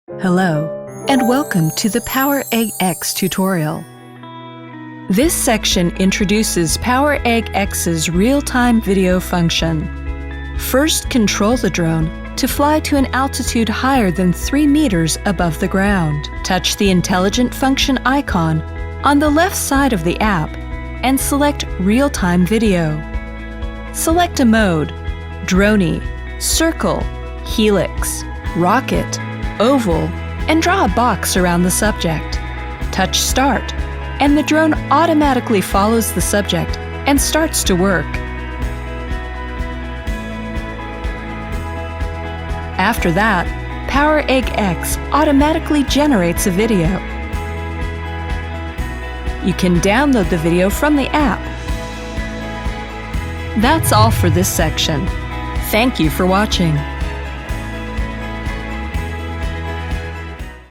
Hello, and welcome to the PowerEgg X tutorial. This section introduces PowerEgg X's real-time video function. First, control the drone to fly to an altitude higher than 3 meters above the ground. Touch the Intelligent Function icon on the left side of the app and select Real-Time Video. Select a mode: Droney, Circle, Helix, Rocket, Oval, and draw a box around the subject. Touch Start, and the drone automatically follows the subject and starts to work. After that, PowerEgg X automatically generates a video. You can download the video from the app. That's all for this section. Thank you for watching.